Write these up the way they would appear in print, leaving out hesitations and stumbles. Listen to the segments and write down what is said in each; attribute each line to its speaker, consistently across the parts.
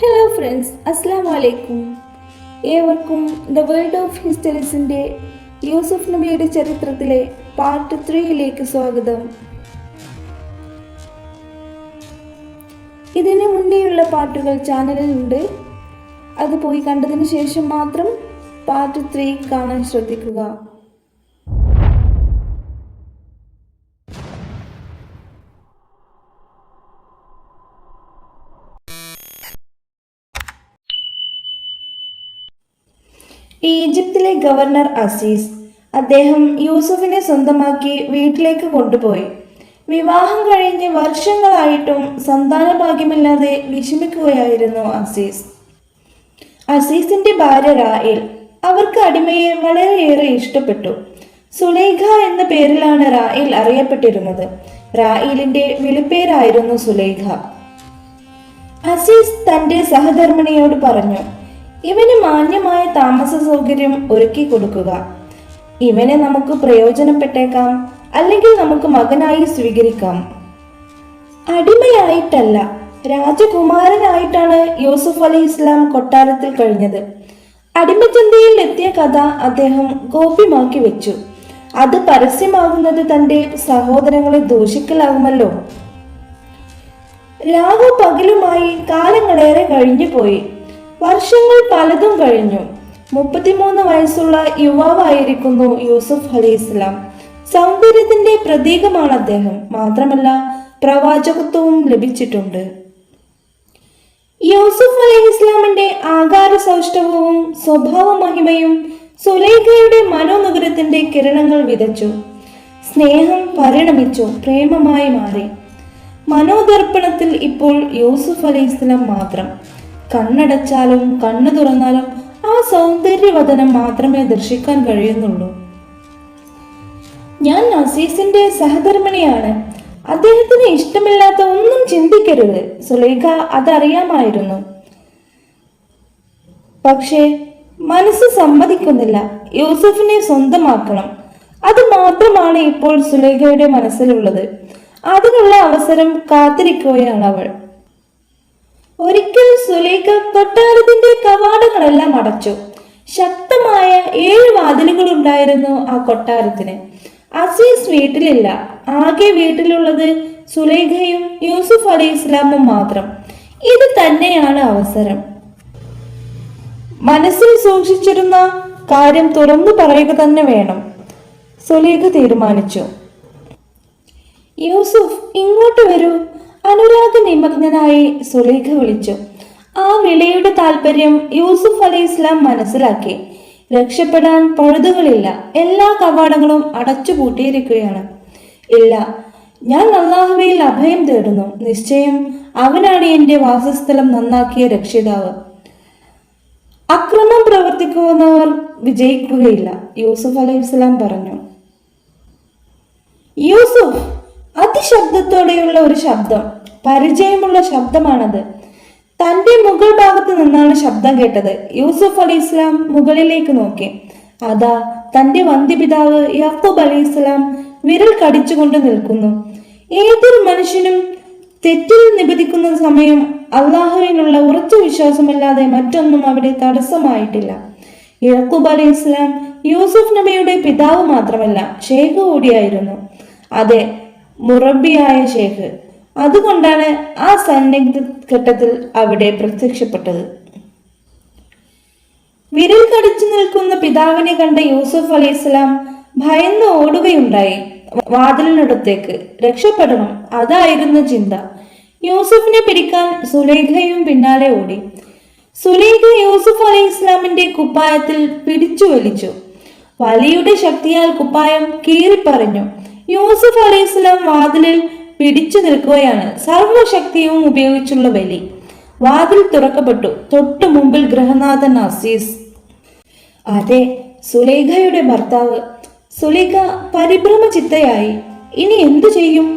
Speaker 1: Hello friends, അസ്സാം വലൈക്കും. ഏവർക്കും ദ വേൾഡ് ഓഫ് ഹിസ്റ്ററീസിൻ്റെ യൂസുഫ് നബിയുടെ ചരിത്രത്തിലെ പാർട്ട് 3യിലേക്ക് സ്വാഗതം. ഇതിന് മുന്നേയുള്ള പാർട്ടുകൾ ചാനലിലുണ്ട്. അത് പോയി കണ്ടതിന് ശേഷം മാത്രം പാർട്ട് 3 കാണാൻ ശ്രദ്ധിക്കുക. ഈജിപ്തിലെ ഗവർണർ അസീസ് അദ്ദേഹം യൂസുഫിനെ സ്വന്തമാക്കി വീട്ടിലേക്ക് കൊണ്ടുപോയി. വിവാഹം കഴിഞ്ഞ് വർഷങ്ങളായിട്ടും സന്താനഭാഗ്യമില്ലാതെ വിഷമിക്കുകയായിരുന്നു അസീസിന്റെ ഭാര്യ റായിൽ അവർക്ക് അടിമയെ വളരെയേറെ ഇഷ്ടപ്പെട്ടു. സുലൈഖ എന്ന പേരിലാണ് റായിൽ അറിയപ്പെട്ടിരുന്നത്. റായിലിന്റെ വിളിപ്പേരായിരുന്നു സുലൈഖ. അസീസ് തന്റെ സഹധർമ്മിണിയോട് പറഞ്ഞു, ഇവന് മാന്യമായ താമസ സൗകര്യം ഒരുക്കി കൊടുക്കുക. ഇവനെ നമുക്ക് പ്രയോജനപ്പെട്ടേക്കാം, അല്ലെങ്കിൽ നമുക്ക് മകനായി സ്വീകരിക്കാം. അടിമയായിട്ടല്ല, രാജകുമാരനായിട്ടാണ് യൂസുഫ് അലൈഹിസ്ലാം കൊട്ടാരത്തിൽ കഴിഞ്ഞത്. അടിമച്ചന്തയിൽ എത്തിയ കഥ അദ്ദേഹം ഗോപ്യമാക്കി വെച്ചു. അത് പരസ്യമാകുന്നത് തന്റെ സഹോദരങ്ങളെ ദൂഷിക്കലാകുമല്ലോ. രാവു പകലുമായി കാലങ്ങളേറെ കഴിഞ്ഞുപോയി. വർഷങ്ങൾ പലതും കഴിഞ്ഞു. 33 വയസ്സുള്ള യുവാവായിരിക്കുന്നു യൂസുഫ് അലൈഹിസ്ലാം. സൗന്ദര്യത്തിന്റെ പ്രതീകമാണ് അദ്ദേഹം. മാത്രമല്ല, പ്രവാചകത്വവും ലഭിച്ചിട്ടുണ്ട്. യൂസുഫ് അലൈഹിസ്ലാമിന്റെ ആകാര സൗഷ്ഠവവും സ്വഭാവ മഹിമയും സുലൈഖയുടെ മനോനഗരത്തിന്റെ കിരണങ്ങൾ വിതച്ചു. സ്നേഹം പരിണമിച്ചു, പ്രേമമായി മാറി. മനോദർപ്പണത്തിൽ ഇപ്പോൾ യൂസുഫ് അലൈഹിസ്ലാം മാത്രം. കണ്ണടച്ചാലും കണ്ണു തുറന്നാലും ആ സൗന്ദര്യവദനം മാത്രമേ ദർശിക്കാൻ കഴിയുന്നുള്ളൂ. ഞാൻ അസീസിന്റെ സഹധർമ്മിണിയാണ്. അദ്ദേഹത്തിന് ഇഷ്ടമില്ലാത്ത ഒന്നും ചിന്തിക്കരുത്. സുലൈഖ അതറിയാമായിരുന്നു. പക്ഷേ മനസ്സ് സമ്മതിക്കുന്നില്ല. യൂസുഫിനെ സ്വന്തമാക്കണം. അത് മാത്രമാണ് ഇപ്പോൾ സുലൈഖയുടെ മനസ്സിലുള്ളത്. അതിനുള്ള അവസരം കാത്തിരിക്കുകയാണ് അവൾ. ഒരിക്കൽ സുലൈഖ കൊട്ടാരത്തിന്റെ കവാടങ്ങളെല്ലാം അടച്ചു. ശക്തമായ 7 വാതിലുകൾ ഉണ്ടായിരുന്നു ആ കൊട്ടാരത്തിന്. അസീസ് വീട്ടിലില്ല. ആകെ വീട്ടിലുള്ളത് സുലൈഖയും യൂസുഫ് അലൈഹിസ്ലാമും മാത്രം. ഇത് തന്നെയാണ് അവസരം. മനസ്സിൽ സൂക്ഷിച്ചിരുന്ന കാര്യം തുറന്നു പറയുക തന്നെ വേണം. സുലൈഖ തീരുമാനിച്ചു. യൂസുഫ്, ഇങ്ങോട്ട് വരൂ. അനുരാഗ നിമഗ്നനായി സുലൈഖ വിളിച്ചു. ആ വിളിയുടെ താല്പര്യം യൂസുഫ് അലൈഹിസ്ലാം മനസ്സിലാക്കി. രക്ഷപ്പെടാൻ പഴുതുകളില്ല. എല്ലാ കവാടങ്ങളും അടച്ചുപൂട്ടിയിരിക്കുകയാണ്. ഇല്ല, ഞാൻ അല്ലാഹുവിൽ അഭയം തേടുന്നു. നിശ്ചയം അവനാണ് എന്റെ വാസസ്ഥലം നന്നാക്കിയ രക്ഷിതാവ്. അക്രമം പ്രവർത്തിക്കുന്നവർ വിജയിക്കുകയില്ല, യൂസുഫ് അലൈഹിസ്ലാം പറഞ്ഞു. യൂസുഫ്, അതിശബ്ദത്തോടെയുള്ള ഒരു ശബ്ദം. പരിചയമുള്ള ശബ്ദമാണത്. തന്റെ മുകൾ ഭാഗത്ത് നിന്നാണ് ശബ്ദം കേട്ടത്. യൂസുഫ് അലൈഹിസ്ലാം മുകളിലേക്ക് നോക്കി. അതാ തന്റെ വന്ധ്യപിതാവ് യാക്കൂബ് അലൈഹിസ്ലാം വിരൽ കടിച്ചുകൊണ്ട് നിൽക്കുന്നു. ഏതൊരു മനുഷ്യനും തെറ്റിൽ നിബന്ധിക്കുന്ന സമയം അള്ളാഹുവിനുള്ള ഉറച്ച വിശ്വാസമില്ലാതെ മറ്റൊന്നും അവിടെ തടസ്സമായിട്ടില്ല. യാക്കൂബ് അലൈഹിസ്ലാം യൂസുഫ് നബിയുടെ പിതാവ് മാത്രമല്ല, ഷേഖ് കൂടിയായിരുന്നു. അതെ, മുറബിയായ ഷേഖ്. അതുകൊണ്ടാണ് ആ സന്നിഗ്ധ ഘട്ടത്തിൽ അവിടെ പ്രത്യക്ഷപ്പെട്ടത്. വിരൽ കടിച്ചു നിൽക്കുന്ന പിതാവിനെ കണ്ട യൂസുഫ് അലൈഹിസ്ലാം ഭയന്ന് ഓടുകയുണ്ടായി. വാതിലിനടുത്തേക്ക് രക്ഷപ്പെടണം, അതായിരുന്നു ചിന്ത. യൂസുഫിനെ പിടിക്കാൻ സുലൈഖയും പിന്നാലെ ഓടി. സുലൈഖ യൂസുഫ് അലൈഹിസ്ലാമിന്റെ കുപ്പായത്തിൽ പിടിച്ചു വലിച്ചു. വലിയുടെ ശക്തിയാൽ കുപ്പായം കീറിപ്പറഞ്ഞു. യൂസുഫ് അലൈഹിസ്ലാം വാതിലിൽ പിടിച്ചു നിൽക്കുകയാണ്. സർവശക്തിയും ഉപയോഗിച്ചുള്ള വലി. വാതിൽ തുറക്കപ്പെട്ടു. തൊട്ടു മുമ്പിൽ ഗൃഹനാഥൻ അസീസ്. അതെ, സുലൈഖയുടെ ഭർത്താവ്. സുലൈഖ പരിഭ്രമചിത്തയായി. ഇനി എന്തു ചെയ്യും?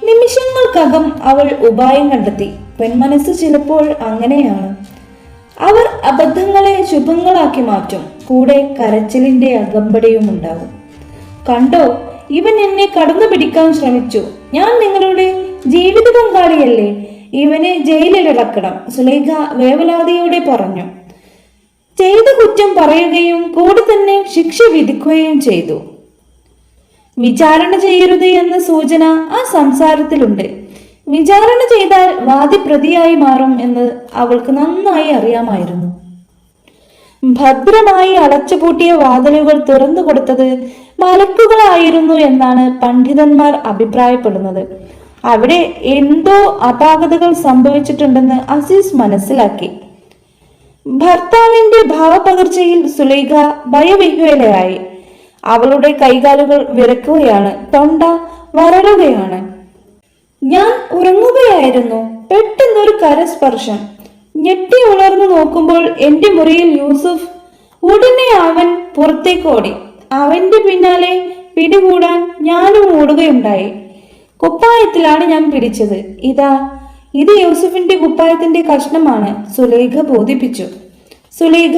Speaker 1: നിമിഷങ്ങൾക്കകം അവൾ ഉപായം കണ്ടെത്തി. പെൺമനസ്സ് ചിലപ്പോൾ അങ്ങനെയാണ്. അവർ അബദ്ധങ്ങളെ ശുഭങ്ങളാക്കി മാറ്റും. കൂടെ കരച്ചിലിന്റെ അകമ്പടിയും ഉണ്ടാകും. കണ്ടോ, ഇവൻ എന്നെ കടന്നു പിടിക്കാൻ ശ്രമിച്ചു. ഞാൻ നിങ്ങളുടെ ജീവിത പങ്കാളിയല്ലേ? ഇവനെ ജയിലിലടക്കണം, സുലൈഖ വേവലാതിയോടെ പറഞ്ഞു. ചെയ്ത കുറ്റം പറയുകയും കൂടെ തന്നെ ശിക്ഷ വിധിക്കുകയും ചെയ്തു. വിചാരണ ചെയ്യരുത് എന്ന സൂചന ആ സംസാരത്തിലുണ്ട്. വിചാരണ ചെയ്താൽ വാദിപ്രതിയായി മാറും എന്ന് അവൾക്ക് നന്നായി അറിയാമായിരുന്നു. ഭദ്രമായി അടച്ചുപൂട്ടിയ വാതിലുകൾ തുറന്നു കൊടുത്തത് മലക്കുകളായിരുന്നു എന്നാണ് പണ്ഡിതന്മാർ അഭിപ്രായപ്പെടുന്നത്. അവിടെ എന്തോ അപാകതകൾ സംഭവിച്ചിട്ടുണ്ടെന്ന് അസീസ് മനസ്സിലാക്കി. ഭർത്താവിന്റെ ഭാവപകർച്ചയിൽ സുലൈഖ ഭയവിഹ്വലയായി. അവളുടെ കൈകാലുകൾ വിറക്കുകയാണ്, തൊണ്ട വരളുകയാണ്. ഞാൻ ഉറങ്ങുകയായിരുന്നു. പെട്ടെന്നൊരു കരസ്പർശം. ഞെട്ടി ഉണർന്നു നോക്കുമ്പോൾ എന്റെ മുറിയിൽ യൂസുഫ്. ഉടനെ അവൻ പുറത്തേക്ക് ഓടി. അവന്റെ പിന്നാലെ പിടികൂടാൻ ഞാനും ഓടുകയുണ്ടായി. കുപ്പായത്തിലാണ് ഞാൻ പിടിച്ചത്. ഇത് യൂസുഫിന്റെ കുപ്പായത്തിന്റെ കഷ്ണമാണ്, സുലൈഖ ബോധിപ്പിച്ചു. സുലൈഖ,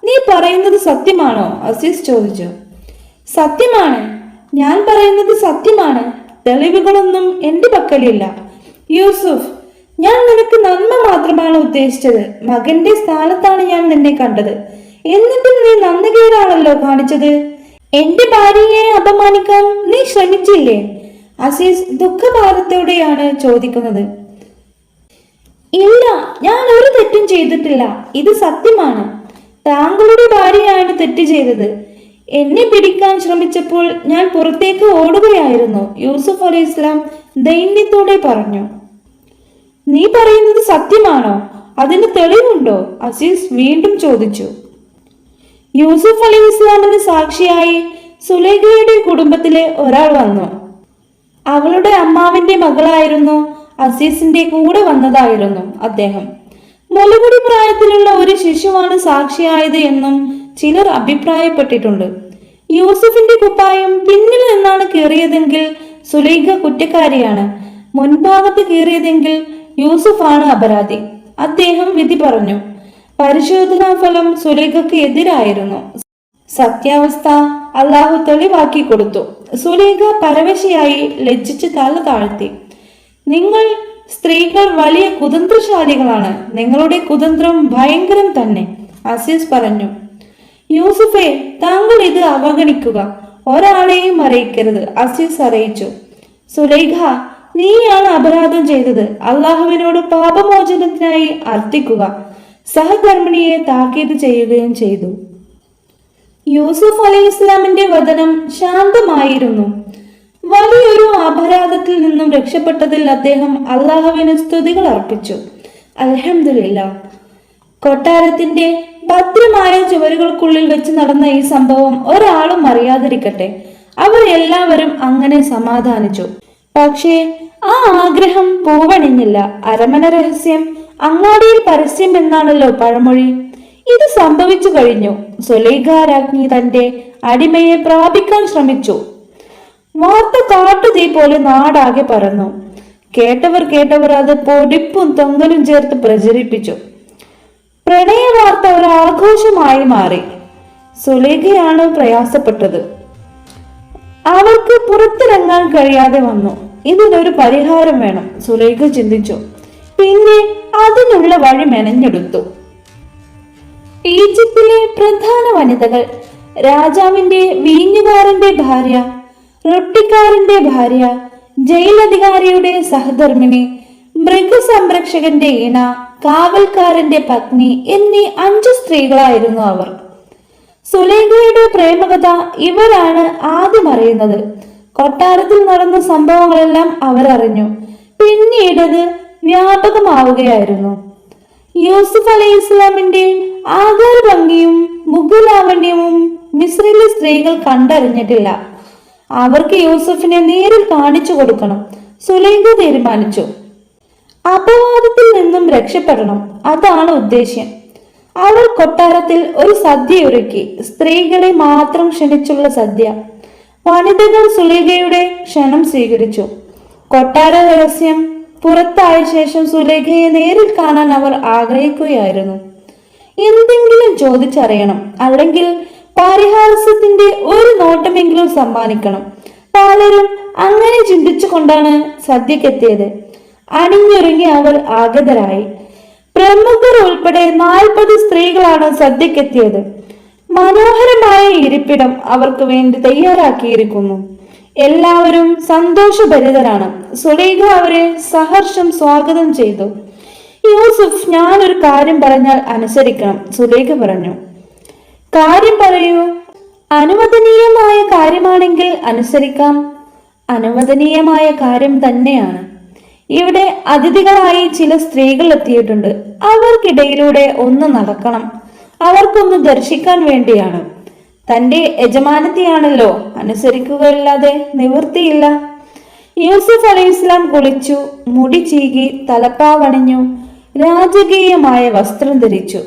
Speaker 1: നീ പറയുന്നത് സത്യമാണോ? അസീസ് ചോദിച്ചു. സത്യമാണ്, ഞാൻ പറയുന്നത് സത്യമാണ്. തെളിവുകളൊന്നും എന്റെ പക്കലില്ല. യൂസുഫ്, ഞാൻ നിനക്ക് നന്മ മാത്രമാണ് ഉദ്ദേശിച്ചത്. മകന്റെ സ്ഥാനത്താണ് ഞാൻ നിന്നെ കണ്ടത്. എന്നിട്ടും നീ നന്ദികേടാണല്ലോ കാണിച്ചത്. എന്റെ ഭാര്യയെ അപമാനിക്കാൻ നീ ശ്രമിച്ചില്ലേ? അസീസ് ദുഃഖഭാരത്തോടെയാണ് ചോദിക്കുന്നത്. ഇല്ല, ഞാൻ ഒരു തെറ്റും ചെയ്തിട്ടില്ല. ഇത് സത്യമാണ്. താങ്കളുടെ ഭാര്യയാണ് തെറ്റ് ചെയ്തത്. എന്നെ പിടിക്കാൻ ശ്രമിച്ചപ്പോൾ ഞാൻ പുറത്തേക്ക് ഓടുകയായിരുന്നു, യൂസുഫ് അലൈഹിസ്സലാം ദൈന്യത്തോടെ പറഞ്ഞു. നീ പറയുന്നത് സത്യമാണോ? അതിന് തെളിവുണ്ടോ? അസീസ് വീണ്ടും ചോദിച്ചു. യൂസുഫ് അലൈഹിസ്സലാമിന് സാക്ഷിയായി സുലൈഖയുടെ കുടുംബത്തിലെ ഒരാൾ വന്നു. അവളുടെ അമ്മാവിന്റെ മകളായിരുന്നു. അസീസിന്റെ കൂടെ വന്നതായിരുന്നു അദ്ദേഹം. മുലകുടി പ്രായത്തിലുള്ള ഒരു ശിശുവാണ് സാക്ഷിയായത് എന്നും ചിലർ അഭിപ്രായപ്പെട്ടിട്ടുണ്ട്. യൂസുഫിന്റെ കുപ്പായം പിന്നിൽ നിന്നാണ് കീറിയതെങ്കിൽ സുലൈഖ കുറ്റക്കാരിയാണ്. മുൻഭാഗത്ത് കീറിയതെങ്കിൽ യൂസുഫാണ് അപരാധി. അദ്ദേഹം വിധി പറഞ്ഞു. പരിശോധനാ ഫലം സുലൈഖക്ക് എതിരായിരുന്നു. സത്യാവസ്ഥ അള്ളാഹു തെളിവാക്കി കൊടുത്തു. സുലൈഖ പരവശയായി ലജ്ജിച്ച് തല താഴ്ത്തി. നിങ്ങൾ സ്ത്രീകൾ വലിയ കുതന്ത്രശാലികളാണ്. നിങ്ങളുടെ കുതന്ത്രം ഭയങ്കരം തന്നെ, അസീസ് പറഞ്ഞു. യൂസുഫെ, താങ്കൾ ഇത് അവഗണിക്കുക. ഒരാളെയും അറിയിക്കരുത്, അസീസ് അറിയിച്ചു. സുലൈഖ, നീയാണ് അപരാധം ചെയ്തത്. അള്ളാഹുവിനോട് പാപമോചനത്തിനായി അർത്ഥിക്കുക. സഹധർമ്മിണിയെ താക്കീത് ചെയ്യുകയും ചെയ്തു. യൂസുഫ് അലൈഹിസ്സലാമിന്റെ വദനം ശാന്തമായിരുന്നു. വലിയൊരു അപരാധത്തിൽ നിന്നും രക്ഷപ്പെട്ടതിൽ അദ്ദേഹം അള്ളാഹുവിന് സ്തുതികൾ അർപ്പിച്ചു. അൽഹംദുലില്ലാ. കൊട്ടാരത്തിന്റെ ഭദ്രമായ ചുവരുകൾക്കുള്ളിൽ വെച്ച് നടന്ന ഈ സംഭവം ഒരാളും അറിയാതിരിക്കട്ടെ. അവർ എല്ലാവരും അങ്ങനെ സമാധാനിച്ചു. പക്ഷേ ആ ആഗ്രഹം പൂവണിഞ്ഞില്ല. അരമന രഹസ്യം അങ്ങാടിയിൽ പരസ്യം എന്നാണല്ലോ പഴമൊഴി. ഇത് സംഭവിച്ചു കഴിഞ്ഞു. സുലൈഖ രാജ്ഞി തന്റെ അടിമയെ പ്രാപിക്കാൻ ശ്രമിച്ചു. വാർത്ത കാട്ടുതീ പോലെ നാടാകെ പരന്നു. കേട്ടവർ അത് പൊടിപ്പും തൊങ്ങലും ചേർത്ത് പ്രചരിപ്പിച്ചു. പ്രണയ വാർത്ത ഒരു ആഘോഷമായി മാറി. സുലൈഖയാണ് പ്രയാസപ്പെട്ടത്. അവൾക്ക് പുറത്തിറങ്ങാൻ കഴിയാതെ വന്നു. ഇതിനൊരു പരിഹാരം വേണം, സുലൈഖ ചിന്തിച്ചു. പിന്നെ അതിനുള്ള വഴി മെനഞ്ഞെടുത്തു. ഈജിപ്തിലെ പ്രധാന വനിതകൾ, രാജാവിന്റെ വീഞ്ഞുകാരന്റെ ഭാര്യ, റൊട്ടിക്കാരന്റെ ഭാര്യ, ജയിലധികാരിയുടെ സഹധർമ്മിണി, മൃഗസംരക്ഷകന്റെ ഇണ, കാവൽക്കാരന്റെ പത്നി എന്നീ 5 സ്ത്രീകളായിരുന്നു അവർ. സുലൈഖയുടെ പ്രേമകഥ ഇവരാണ് ആദ്യം അറിയുന്നത്. കൊട്ടാരത്തിൽ നടന്ന സംഭവങ്ങളെല്ലാം അവർ അറിഞ്ഞു. പിന്നീടത് വ്യാപകമാവുകയായിരുന്നു. യൂസുഫ് അലൈഹിസ്സലാമിന്റെ ആകാര ഭംഗിയും മുഖലാവണ്യവും മിസ്രിലെ സ്ത്രീകൾ കണ്ടറിഞ്ഞിട്ടില്ല. അവർക്ക് യൂസുഫിനെ നേരിൽ കാണിച്ചു കൊടുക്കണം. സുലൈഖ തീരുമാനിച്ചു. അപവാദത്തിൽ നിന്നും രക്ഷപ്പെടണം, അതാണ് ഉദ്ദേശ്യം. അവർ കൊട്ടാരത്തിൽ ഒരു സദ്യ ഒരുക്കി. സ്ത്രീകളെ മാത്രം ക്ഷണിച്ചുള്ള സദ്യ. വനിതകൾ സുലൈഖയുടെ ക്ഷണം സ്വീകരിച്ചു. കൊട്ടാര രഹസ്യം പുറത്തായ ശേഷം സുലൈഖയെ നേരിൽ കാണാൻ അവർ ആഗ്രഹിക്കുകയായിരുന്നു. എന്തെങ്കിലും ചോദിച്ചറിയണം, അല്ലെങ്കിൽ പാരിഹാസ്യത്തിന്റെ ഒരു നോട്ടമെങ്കിലും സമ്മാനിക്കണം. പലരും അങ്ങനെ ചിന്തിച്ചുകൊണ്ടാണ് സദ്യക്കെത്തിയത്.
Speaker 2: അണിഞ്ഞൊരുങ്ങി അവർ ആഗതരായി. പ്രമുഖർ ഉൾപ്പെടെ 40 സ്ത്രീകളാണ് സദ്യക്കെത്തിയത്. മനോഹരമായ ഇരിപ്പിടം അവർക്ക് വേണ്ടി തയ്യാറാക്കിയിരിക്കുന്നു. എല്ലാവരും സന്തോഷഭരിതരാണ്. സുലൈഖ അവരെ സഹർഷം സ്വാഗതം ചെയ്തു. യൂസുഫ്, ഞാനൊരു കാര്യം പറഞ്ഞാൽ അനുസരിക്കണം, സുലൈഖ പറഞ്ഞു. കാര്യം പറയൂ. അനുവദനീയമായ കാര്യമാണെങ്കിൽ അനുസരിക്കാം. അനുവദനീയമായ കാര്യം തന്നെയാണ്. ഇവിടെ അതിഥികളായി ചില സ്ത്രീകൾ എത്തിയിട്ടുണ്ട്. അവർക്കിടയിലൂടെ ഒന്ന് നടക്കണം. അവർക്കൊന്ന് ദർശിക്കാൻ വേണ്ടിയാണ്. തന്റെ യജമാനത്തെയാണല്ലോ, അനുസരിക്കുകയല്ലാതെ നിവൃത്തിയില്ല. യൂസുഫ് അലൈഹിസ്ലാം കുളിച്ചു, മുടി ചീകി, തലപ്പാവണിഞ്ഞു, രാജകീയമായ വസ്ത്രം ധരിച്ചു.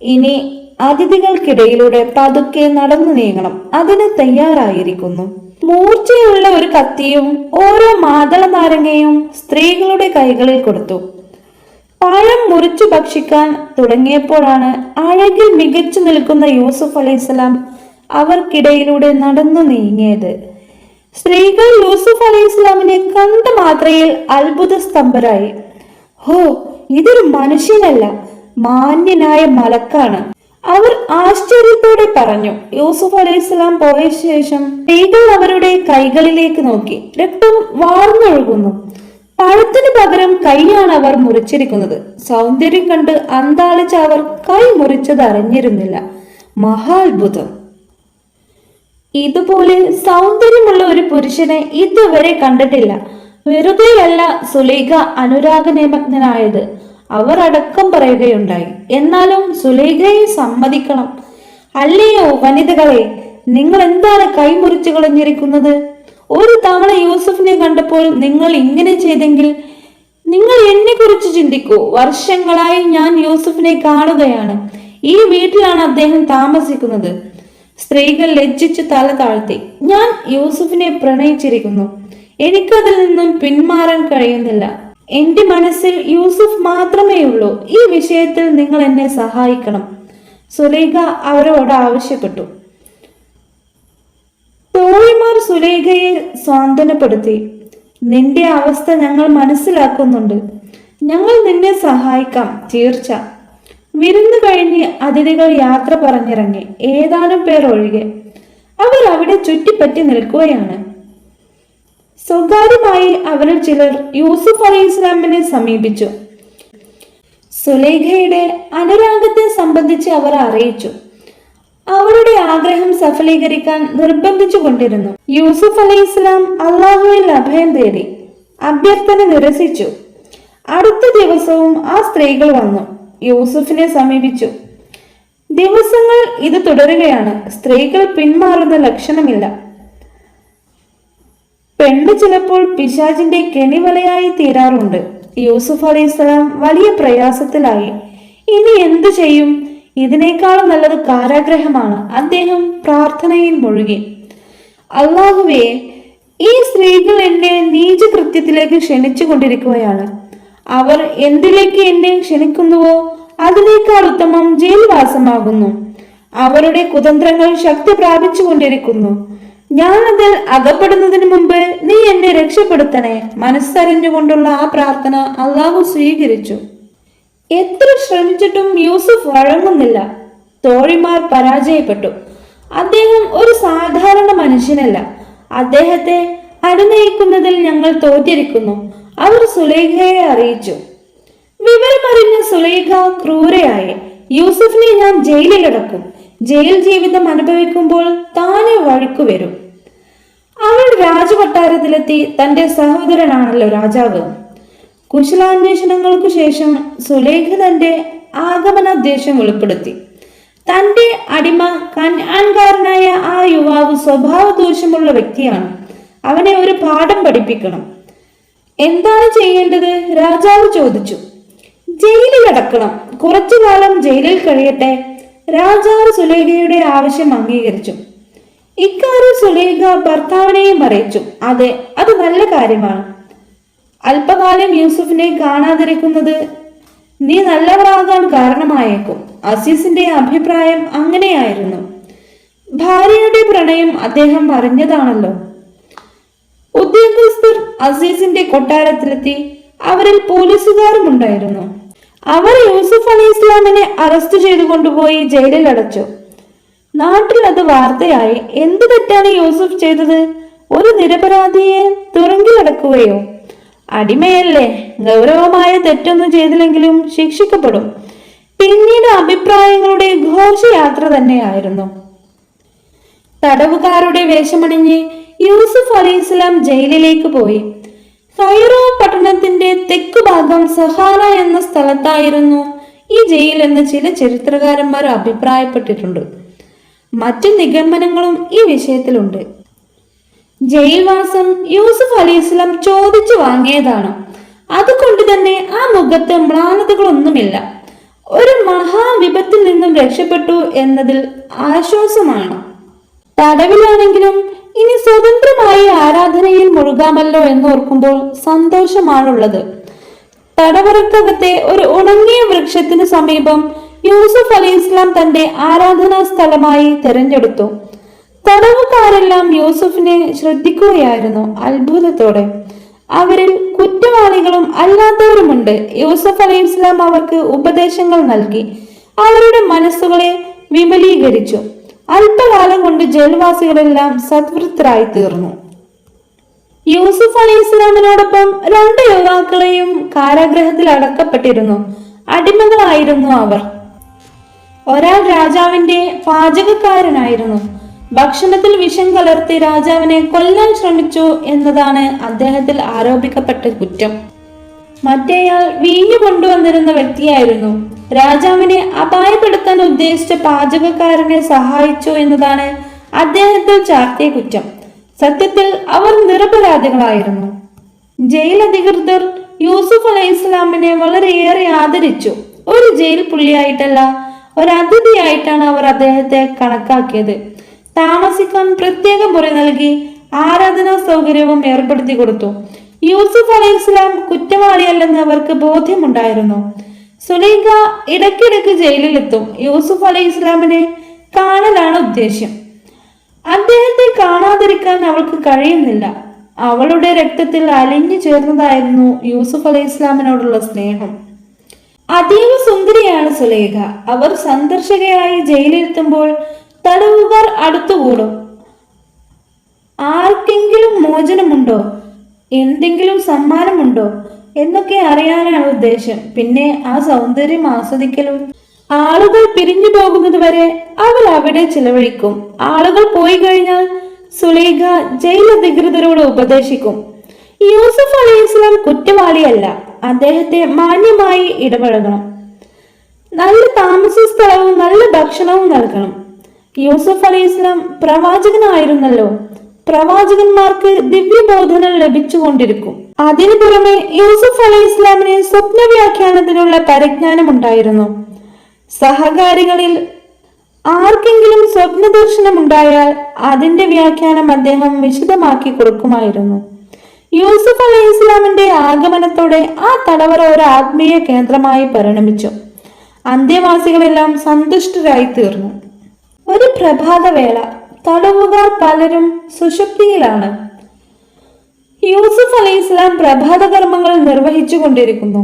Speaker 2: ഇനി അതിഥികൾക്കിടയിലൂടെ പതുക്കെ നടന്നു നീങ്ങണം. അതിന് തയ്യാറായിരിക്കുന്നു. മൂർച്ചയുള്ള ഒരു കത്തിയും ഓരോ മാതള നാരങ്ങയും സ്ത്രീകളുടെ കൈകളിൽ കൊടുത്തു. പഴം മുറിച്ചു ഭക്ഷിക്കാൻ തുടങ്ങിയപ്പോഴാണ് അഴകിൽ മികച്ചു നിൽക്കുന്ന യൂസുഫ് അലൈഹിസ്സലാം അവർക്കിടയിലൂടെ നടന്നു നീങ്ങിയത്. സ്ത്രീകൾ യൂസുഫ് അലൈഹിസ്സലാമിനെ കണ്ട മാത്രയിൽ അത്ഭുത സ്തംഭരായി. ഹോ, ഇതൊരു മനുഷ്യനല്ല, മാന്യനായ മലക്കാണ്, അവർ ആശ്ചര്യത്തോടെ പറഞ്ഞു. യൂസുഫ് അലൈഹിസ്സലാം പോയ ശേഷം സ്ത്രീകൾ അവരുടെ കൈകളിലേക്ക് നോക്കി. രക്തം വാർന്നൊഴുകുന്നു. പഴത്തിന് പകരം കൈയാണ് അവർ മുറിച്ചിരിക്കുന്നത്. സൗന്ദര്യം കണ്ട് അന്താളിച്ച അവർ കൈ മുറിച്ചത് അറിഞ്ഞിരുന്നില്ല. മഹാത്ഭുതം! ഇതുപോലെ സൗന്ദര്യമുള്ള ഒരു പുരുഷനെ ഇതുവരെ കണ്ടിട്ടില്ല. വെറുതെയല്ല സുലൈഖ അനുരാഗനിമഗ്നനായത്, അവർ അടക്കം പറയുകയുണ്ടായി. എന്നാലും സുലൈഖയെ സമ്മതിക്കണം. അല്ലയോ വനിതകളെ, നിങ്ങൾ എന്താണ് കൈമുറിച്ചു കളഞ്ഞിരിക്കുന്നത്? ഒരു തവണ യൂസുഫിനെ കണ്ടപ്പോൾ നിങ്ങൾ ഇങ്ങനെ ചെയ്തെങ്കിൽ നിങ്ങൾ എന്നെ കുറിച്ച് ചിന്തിക്കൂ. വർഷങ്ങളായി ഞാൻ യൂസുഫിനെ കാണുകയാണ്. ഈ വീട്ടിലാണ് അദ്ദേഹം താമസിക്കുന്നത്. സ്ത്രീകൾ ലജ്ജിച്ച് തല താഴ്ത്തി. ഞാൻ യൂസുഫിനെ പ്രണയിച്ചിരിക്കുന്നു. എനിക്കതിൽ നിന്നും പിന്മാറാൻ കഴിയുന്നില്ല. എന്റെ മനസ്സിൽ യൂസുഫ് മാത്രമേ ഉള്ളൂ. ഈ വിഷയത്തിൽ നിങ്ങൾ എന്നെ സഹായിക്കണം, സുലൈഖ അവരോട് ആവശ്യപ്പെട്ടു. തോഴിമാർ സുലൈഖയെ സ്വാന്തനപ്പെടുത്തി. നിന്റെ അവസ്ഥ ഞങ്ങൾ മനസ്സിലാക്കുന്നുണ്ട്. ഞങ്ങൾ നിന്നെ സഹായിക്കാം, തീർച്ച. വിരുന്ന് കഴിഞ്ഞ് അതിഥികൾ യാത്ര പറഞ്ഞിറങ്ങി. ഏതാനും പേർ ഒഴികെ അവർ അവിടെ ചുറ്റിപ്പറ്റി നിൽക്കുകയാണ്. സ്വകാര്യമായി അവരിൽ ചിലർ യൂസുഫ് അലൈഹിസ്സലാമിനെ സമീപിച്ചു. സുലൈഖയുടെ അനുരാഗത്തെ സംബന്ധിച്ച് അവർ അറിയിച്ചു. അവളുടെ ആഗ്രഹം സഫലീകരിക്കാൻ നിർബന്ധിച്ചു കൊണ്ടിരുന്നു. യൂസുഫ് അലൈഹിസ്സലാം അള്ളാഹുവിൽ അഭയം തേടി. അഭ്യർത്ഥന നിരസിച്ചു. അടുത്ത ദിവസവും ആ സ്ത്രീകൾ വന്നു, യൂസുഫിനെ സമീപിച്ചു. ദിവസങ്ങൾ ഇത് തുടരുകയാണ്. സ്ത്രീകൾ പിന്മാറുന്ന ലക്ഷണമില്ല. പെണ്ണ് ചിലപ്പോൾ പിശാചിന്റെ കെണിവലയായി തീരാറുണ്ട്. യൂസുഫ് അലൈഹിസ്സലാം വലിയ പ്രയാസത്തിലായി. ഇനി എന്തു ചെയ്യും? ഇതിനേക്കാളും നല്ലത് കാരാഗ്രഹമാണ്. അദ്ദേഹം പ്രാർത്ഥനയിൽ മുഴുകി. അല്ലാഹുവേ, ഈ സ്ത്രീകൾ എന്നെ നീചകൃത്യത്തിലേക്ക് ക്ഷണിച്ചു കൊണ്ടിരിക്കുകയാണ്. അവർ എന്തിലേക്ക് എന്നെ ക്ഷണിക്കുന്നുവോ അതിനേക്കാൾ ഉത്തമം ജയിൽവാസമാകുന്നു. അവരുടെ കുതന്ത്രങ്ങൾ ശക്തി പ്രാപിച്ചു കൊണ്ടിരിക്കുന്നു. ഞാൻ അതിൽ അകപ്പെടുന്നതിന് മുമ്പ് നീ എന്നെ രക്ഷപ്പെടുത്തണേ. മനസ്സറിഞ്ഞുകൊണ്ടുള്ള ആ പ്രാർത്ഥന അള്ളാഹു സ്വീകരിച്ചു. എത്ര ശ്രമിച്ചിട്ടും യൂസുഫ് വഴങ്ങുന്നില്ല. തോഴിമാർ പരാജയപ്പെട്ടു. അദ്ദേഹം ഒരു സാധാരണ മനുഷ്യനല്ല. അദ്ദേഹത്തെ അനുനയിക്കുന്നതിൽ ഞങ്ങൾ തോറ്റിരിക്കുന്നു, അവർ സുലൈഖയെ അറിയിച്ചു. വിവരമറിഞ്ഞ സുലൈഖ ക്രൂരയായി. യൂസുഫിനെ ഞാൻ ജയിലിലടക്കും. ജയിൽ ജീവിതം അനുഭവിക്കുമ്പോൾ താനെ വഴുക്കു വരും. അവൾ രാജകൊട്ടാരത്തിലെത്തി. തന്റെ സഹോദരനാണല്ലോ രാജാവ്. കുശലാന്വേഷണങ്ങൾക്കു ശേഷം സുലൈഖ തന്റെ ആഗമനോദ്ദേശം വെളിപ്പെടുത്തി. തന്റെ അടിമ കനാൻകാരനായ ആ യുവാവ് സ്വഭാവ ദോഷമുള്ള വ്യക്തിയാണ്. അവനെ ഒരു പാഠം പഠിപ്പിക്കണം. എന്താണ് ചെയ്യേണ്ടത്? രാജാവ് ചോദിച്ചു. ജയിലിലടക്കണം. കുറച്ചു കാലം ജയിലിൽ കഴിയട്ടെ. രാജാവ് സുലൈഖയുടെ ആവശ്യം അംഗീകരിച്ചു. ഇക്കാര്യം സുലൈഖ ഭർത്താവിനെയും അറിയിച്ചു. അതെ, അത് നല്ല കാര്യമാണ്. അല്പകാലം യൂസുഫിനെ കാണാതിരിക്കുന്നത് നീ നല്ലവരാകാൻ കാരണമായേക്കും. അസീസിന്റെ അഭിപ്രായം അങ്ങനെയായിരുന്നു. ഭാര്യയുടെ പ്രണയം അദ്ദേഹം അറിഞ്ഞതാണല്ലോ. ഉദ്യോഗസ്ഥർ അസീസിന്റെ കൊട്ടാരത്തിലെത്തി. അവരിൽ പോലീസുകാരും ഉണ്ടായിരുന്നു. അവർ യൂസുഫ് അലി ഇസ്ലാമിനെ അറസ്റ്റ് ചെയ്തു കൊണ്ടുപോയി ജയിലിൽ അടച്ചു. നാട്ടിൽ അത് വാർത്തയായി. എന്ത് തെറ്റാണ് യൂസുഫ് ചെയ്തത്? ഒരു നിരപരാധിയെ തുറങ്കിലടക്കുകയോ? അടിമയല്ലേ, ഗൗരവമായ തെറ്റൊന്നും ചെയ്തില്ലെങ്കിലും ശിക്ഷിക്കപ്പെടും. പിന്നീട് അഭിപ്രായങ്ങളുടെ ഘോഷയാത്ര തന്നെയായിരുന്നു. തടവുകാരുടെ വേഷമണിഞ്ഞ് യൂസുഫ് അലി ഇസ്ലാം ജയിലിലേക്ക് പോയി. കൈറോ പട്ടണത്തിന്റെ തെക്കുഭാഗം സഹാറ എന്ന സ്ഥലത്തായിരുന്നു ഈ ജയിൽ എന്ന് ചില ചരിത്രകാരന്മാർ അഭിപ്രായപ്പെട്ടിട്ടുണ്ട്. മറ്റു നിഗമനങ്ങളും ഈ വിഷയത്തിലുണ്ട്. ജയിൽവാസം യൂസുഫ് അലി ഇസ്ലാം ചോദിച്ചു വാങ്ങിയതാണ്. അതുകൊണ്ട് തന്നെ ആ മുഖത്ത് മ്ലാനതകളൊന്നുമില്ല. ഒരു മഹാവിപത്തിൽ നിന്നും രക്ഷപ്പെട്ടു എന്നതിൽ ആശ്വാസമാണ്. തടവിലാണെങ്കിലും ഇനി സ്വതന്ത്രമായി ആരാധനയിൽ മുഴുകാമല്ലോ എന്നോർക്കുമ്പോൾ സന്തോഷമാണുള്ളത്. തടവറക്കകത്തെ ഒരു ഉണങ്ങിയ വൃക്ഷത്തിനു സമീപം യൂസുഫ് അലി ഇസ്ലാം തന്റെ ആരാധനാ സ്ഥലമായി തിരഞ്ഞെടുത്തു. തടവുകാരെല്ലാം യൂസുഫിനെ ശ്രദ്ധിക്കുകയായിരുന്നു അത്ഭുതത്തോടെ. അവരിൽ കുറ്റവാളികളും അല്ലാത്തവരുമുണ്ട്. യൂസുഫ് അലി ഇസ്ലാം അവർക്ക് ഉപദേശങ്ങൾ നൽകി, അവരുടെ മനസ്സുകളെ വിമലീകരിച്ചു. അല്പകാലം കൊണ്ട് ജയിൽവാസികളെല്ലാം സദ്വൃത്തരായി തീർന്നു. യൂസുഫ് അലി ഇസ്ലാമിനോടൊപ്പം 2 യുവാക്കളെയും കാരാഗ്രഹത്തിൽ അടക്കപ്പെട്ടിരുന്നു. അടിമകളായിരുന്നു അവർ. ഒരാൾ രാജാവിന്റെ പാചകക്കാരനായിരുന്നു. ഭക്ഷണത്തിൽ വിഷം കലർത്തി രാജാവിനെ കൊല്ലാൻ ശ്രമിച്ചു എന്നതാണ് അദ്ദേഹത്തിൽ ആരോപിക്കപ്പെട്ട കുറ്റം. മറ്റേയാൾ വീഞ്ഞു കൊണ്ടുവന്നിരുന്ന വ്യക്തിയായിരുന്നു. രാജാവിനെ അപായപ്പെടുത്താൻ ഉദ്ദേശിച്ച പാചകക്കാരനെ സഹായിച്ചു എന്നതാണ് അദ്ദേഹത്തിൽ ചാർത്തിയ കുറ്റം. സത്യത്തിൽ അവർ നിരപരാധികളായിരുന്നു. ജയിൽ അധികൃതർ യൂസുഫ് അലൈഹി ഇസ്ലാമിനെ വളരെയേറെ ആദരിച്ചു. ഒരു ജയിൽ പുള്ളിയായിട്ടല്ല, ഒരു അതിഥിയായിട്ടാണ് അവർ അദ്ദേഹത്തെ കണക്കാക്കിയത്. താമസിക്കാൻ പ്രത്യേക മുറി നൽകി ആരാധനാ സൗകര്യവും ഏർപ്പെടുത്തി കൊടുത്തു. യൂസുഫ് അലൈഹി ഇസ്ലാം കുറ്റവാളിയല്ലെന്ന് അവർക്ക് ബോധ്യമുണ്ടായിരുന്നു. സുലൈഖ ഇടയ്ക്കിടയ്ക്ക് ജയിലിലെത്തും. യൂസുഫ് അലൈഹി ഇസ്ലാമിനെ കാണലാണ് ഉദ്ദേശ്യം. അദ്ദേഹത്തെ കാണാതിരിക്കാൻ അവൾക്ക് കഴിയുന്നില്ല. അവളുടെ രക്തത്തിൽ അലിഞ്ഞു ചേർന്നതായിരുന്നു യൂസുഫ് അലൈഹി ഇസ്ലാമിനോടുള്ള സ്നേഹം. അതീവ സുന്ദരിയാണ് സുലൈഖ. അവർ സന്ദർശകയായി ജയിലിലെത്തുമ്പോൾ തടവുകാർ അടുത്തുകൂടും. ആർക്കെങ്കിലും മോചനമുണ്ടോ, എന്തെങ്കിലും സമ്മാനമുണ്ടോ എന്നൊക്കെ അറിയാനാണ് ഉദ്ദേശം. പിന്നെ ആ സൗന്ദര്യം ആസ്വദിക്കലും. ആളുകൾ പിരിഞ്ഞു പോകുന്നത് വരെ അവൾ അവിടെ ചിലവഴിക്കും. ആളുകൾ പോയി കഴിഞ്ഞാൽ സുലൈഖ ജയിൽ അധികൃതരോട് ഉപദേശിക്കും. യൂസുഫ് അലൈഹി ഇസ്ലാം കുറ്റവാളിയല്ല, അദ്ദേഹത്തെ മാന്യമായി ഇടപഴകണം. നല്ല താമസ സ്ഥലവും നല്ല ഭക്ഷണവും നൽകണം. യൂസുഫ് അലൈഹി ഇസ്ലാം പ്രവാചകനായിരുന്നല്ലോ. പ്രവാചകന്മാർക്ക് ദിവ്യബോധനം ലഭിച്ചുകൊണ്ടിരിക്കും. അതിനു പുറമെ യൂസുഫ് അലൈഹി ഇസ്ലാമിന് സ്വപ്ന വ്യാഖ്യാനത്തിനുള്ള പരിജ്ഞാനം ഉണ്ടായിരുന്നു. സഹകാരികളിൽ ആർക്കെങ്കിലും സ്വപ്ന ദർശനം ഉണ്ടായാൽ അതിന്റെ വ്യാഖ്യാനം അദ്ദേഹം വിശദമാക്കി കൊടുക്കുമായിരുന്നു. യൂസുഫ് അലൈഹി ഇസ്ലാമിന്റെ ആഗമനത്തോടെ ആ തടവറ ഒരു ആത്മീയ കേന്ദ്രമായി പരിണമിച്ചു. അന്തേവാസികളെല്ലാം സന്തുഷ്ടരായി തീർന്നു. ഒരു പ്രഭാതവേള. തടവുകാർ പലരും സുഷുപ്തിയിലാണ്. യൂസുഫ് അലൈഹി ഇസ്ലാം പ്രഭാത കർമ്മങ്ങൾ നിർവഹിച്ചു കൊണ്ടിരിക്കുന്നു.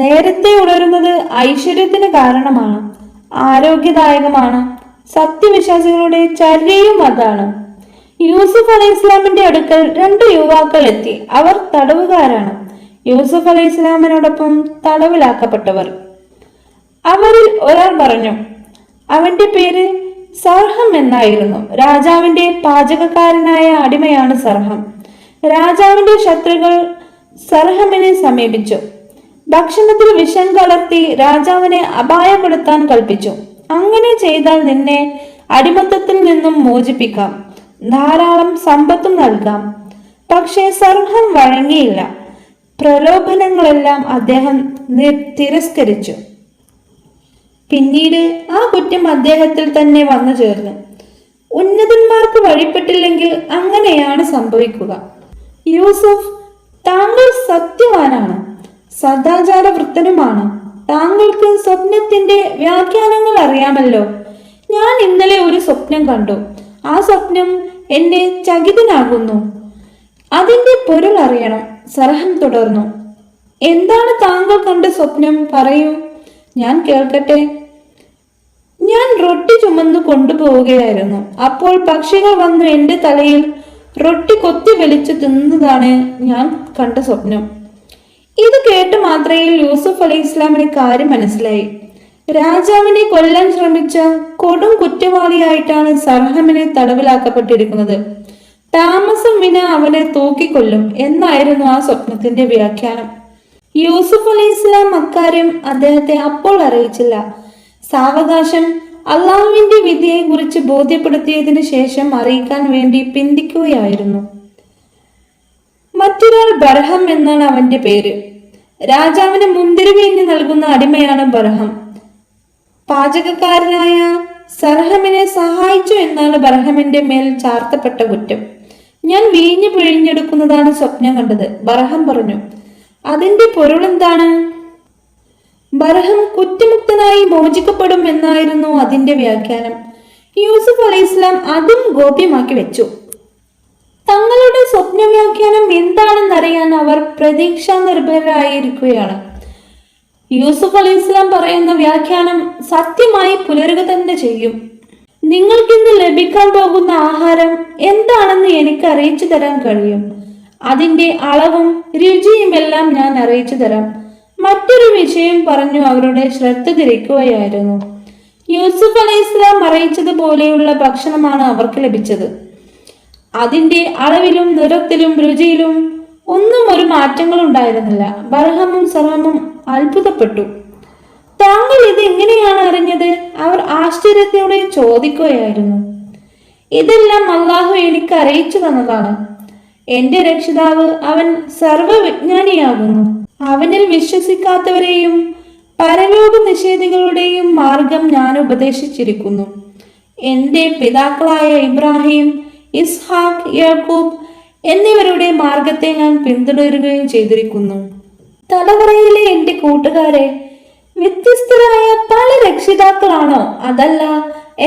Speaker 2: നേരത്തെ ഉണരുന്നത് ഐശ്വര്യത്തിന് കാരണമാണ്, ആരോഗ്യദായകമാണ്. സത്യവിശ്വാസികളുടെ ചര്യയും അതാണ്. യൂസുഫ് അലൈഹി ഇസ്ലാമിന്റെ അടുക്കൽ 2 യുവാക്കൾ എത്തി. അവർ തടവുകാരാണ്, യൂസുഫ് അലൈഹി ഇസ്ലാമിനോടൊപ്പം തടവിലാക്കപ്പെട്ടവർ. അവരിൽ ഒരാൾ പറഞ്ഞു, അവന്റെ പേര് സർഹം എന്നായിരുന്നു. രാജാവിന്റെ പാചകക്കാരനായ അടിമയാണ് സർഹം. രാജാവിന്റെ ശത്രുക്കൾ സർഹമിനെ സമീപിച്ചു. ഭക്ഷണത്തിൽ വിഷം കലർത്തി രാജാവിനെ അപായപ്പെടുത്താൻ കൽപ്പിച്ചു. അങ്ങനെ ചെയ്താൽ നിന്നെ അടിമത്തത്തിൽ നിന്നും മോചിപ്പിക്കാം, ധാരാളം സമ്പത്തും നൽകാം. പക്ഷേ സർഹം വഴങ്ങിയില്ല. പ്രലോഭനങ്ങളെല്ലാം അദ്ദേഹം തിരസ്കരിച്ചു. പിന്നീട് ആ കുറ്റം അദ്ദേഹത്തിൽ തന്നെ വന്നു ചേർന്നു. ഉന്നതന്മാർക്ക് വഴിപ്പെട്ടില്ലെങ്കിൽ അങ്ങനെയാണ് സംഭവിക്കുക. യൂസുഫ്, താങ്കൾ സത്യവാനാണ്, സദാചാരവൃത്തനുമാണ്. താങ്കൾക്ക് സ്വപ്നത്തിന്റെ വ്യാഖ്യാനങ്ങൾ അറിയാമല്ലോ. ഞാൻ ഇന്നലെ ഒരു സ്വപ്നം കണ്ടു. ആ സ്വപ്നം എന്നെ ചകിതനാകുന്നു. അതിന്റെ പൊരുൾ അറിയണം. സർഹം തുടർന്നു. എന്താണ് താങ്കൾ കണ്ട സ്വപ്നം? പറയൂ, ഞാൻ കേൾക്കട്ടെ. ഞാൻ റൊട്ടി ചുമന്നു കൊണ്ടുപോവുകയായിരുന്നു. അപ്പോൾ പക്ഷികൾ വന്നു എന്റെ തലയിൽ റൊട്ടി കൊത്തി വലിച്ചു തിന്നതാണ് ഞാൻ കണ്ട സ്വപ്നം. ഇത് കേട്ട് മാത്രയിൽ യൂസുഫ് അലൈഹി ഇസ്ലാമിന് കാര്യം മനസ്സിലായി. രാജാവിനെ കൊല്ലാൻ ശ്രമിച്ച കൊടും കുറ്റവാളിയായിട്ടാണ് സർഹമിനെ തടവിലാക്കപ്പെട്ടിരിക്കുന്നത്. താമസം വിന അവനെ തൂക്കിക്കൊല്ലും എന്നായിരുന്നു ആ സ്വപ്നത്തിന്റെ വ്യാഖ്യാനം. യൂസുഫ് അലൈഹി ഇസ്ലാം അക്കാര്യം അദ്ദേഹത്തെ അപ്പോൾ അറിയിച്ചില്ല. സാവകാശം അള്ളാഹുവിന്റെ വിധിയെ കുറിച്ച് ബോധ്യപ്പെടുത്തിയതിനു ശേഷം അറിയിക്കാൻ വേണ്ടി പിന്തിക്കുകയായിരുന്നു. മറ്റൊരാൾ ബർഹം എന്നാണ് അവന്റെ പേര്. രാജാവിന് മുന്തിരി വീഞ്ഞ് നൽകുന്ന അടിമയാണ് ബർഹം. പാചകക്കാരനായ സർഹമിനെ സഹായിച്ചു എന്നാണ് ബർഹമിന്റെ മേൽ ചാർത്തപ്പെട്ട കുറ്റം. ഞാൻ വീഞ്ഞ് പിഴിഞ്ഞെടുക്കുന്നതാണ് സ്വപ്നം കണ്ടത്, ബർഹം പറഞ്ഞു. അതിന്റെ പൊരുളെന്താണ്? ബർഹം കുറ്റമുക്തനായി മോചിക്കപ്പെടും എന്നായിരുന്നു അതിന്റെ വ്യാഖ്യാനം. യൂസുഫ് അലൈഹി ഇസ്ലാം അതും ഗോപ്യമാക്കി വെച്ചു. തങ്ങളുടെ സ്വപ്ന വ്യാഖ്യാനം എന്താണെന്നറിയാൻ അവർ പ്രതീക്ഷാ നിർഭരായിരിക്കുകയാണ്. യൂസുഫ് അലൈഹി ഇസ്ലാം പറയുന്ന വ്യാഖ്യാനം സത്യമായി പുലരുക തന്നെ ചെയ്യും. നിങ്ങൾക്കിന്ന് ലഭിക്കാൻ പോകുന്ന ആഹാരം എന്താണെന്ന് എനിക്ക് അറിയിച്ചു തരാൻ കഴിയും. അതിന്റെ അളവും രുചിയും എല്ലാം ഞാൻ അറിയിച്ചു തരാം. മറ്റൊരു വിഷയം പറഞ്ഞു അവരുടെ ശ്രദ്ധ തിരിക്കുകയായിരുന്നു. യൂസുഫ് അലൈഹി ഇസ്ലാം അറിയിച്ചതുപോലെയുള്ള ഭക്ഷണമാണ് അവർക്ക് ലഭിച്ചത്. അതിന്റെ അളവിലും നിറത്തിലും രുചിയിലും ഒന്നും ഒരു മാറ്റങ്ങൾ ഉണ്ടായിരുന്നില്ല. ബർഹമും സർഹമും അത്ഭുതപ്പെട്ടു. താങ്കൾ ഇത് എങ്ങനെയാണ് അറിഞ്ഞത്? അവർ ആശ്ചര്യത്തോടെ ചോദിക്കുകയായിരുന്നു. ഇതെല്ലാം അള്ളാഹു എനിക്ക് അറിയിച്ചു തന്നതാണ്. എന്റെ രക്ഷിതാവ് അവൻ സർവവിജ്ഞാനിയാകുന്നു. അവനിൽ വിശ്വസിക്കാത്തവരെയും പരലോക നിഷേധികളുടെയും മാർഗം ഞാൻ ഉപദേശിച്ചിരിക്കുന്നു. എന്റെ പിതാക്കളായ ഇബ്രാഹിം, ഇസ്ഹാഖ്, യാക്കൂബ് എന്നിവരുടെ മാർഗത്തെ ഞാൻ പിന്തുടരുകയും ചെയ്തിരിക്കുന്നു. തലമുറയിലെ എന്റെ കൂട്ടുകാരെ, വ്യത്യസ്തരായ പല രക്ഷിതാക്കളാണോ, അതല്ല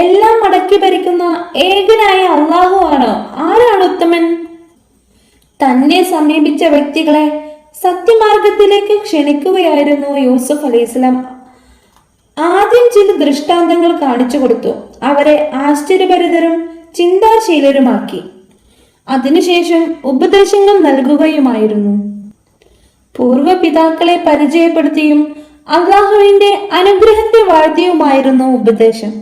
Speaker 2: എല്ലാം അടക്കി ഭരിക്കുന്ന ഏകനായ അള്ളാഹു ആണോ? ആരാണ് ഉത്തമൻ? തന്നെ സമീപിച്ച വ്യക്തികളെ സത്യമാർഗത്തിലേക്ക് ക്ഷണിക്കുകയായിരുന്നു യൂസുഫ് അലൈഹി ഇസ്ലാം. ആദ്യം ചില ദൃഷ്ടാന്തങ്ങൾ കാണിച്ചു കൊടുത്തു. അവരെ ആശ്ചര്യഭരിതരും ചിന്താശീലരുമാക്കി. അതിനുശേഷം ഉപദേശങ്ങൾ നൽകുകയുമായിരുന്നു. പൂർവപിതാക്കളെ പരിചയപ്പെടുത്തിയും അള്ളാഹുവിന്റെ അനുഗ്രഹത്തെ വാഴ്ത്തിയുമായിരുന്നു ഉപദേശം.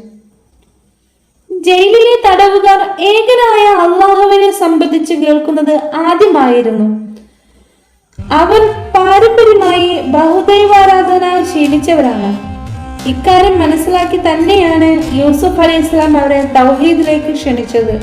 Speaker 2: ജയിലിലെ തടവുകാർ ഏകനായ അള്ളാഹുവിനെ സംബന്ധിച്ച് കേൾക്കുന്നത് ആദ്യമായിരുന്നു. അവർ പാരമ്പര്യമായി ബഹുദൈവാരാധന ശീലിച്ചവരാണ്. ഇക്കാര്യം മനസ്സിലാക്കി തന്നെയാണ് യൂസുഫ് അലൈഹി ഇസ്ലാം അവരെ തൗഹീദിലേക്ക് ക്ഷണിച്ചത്.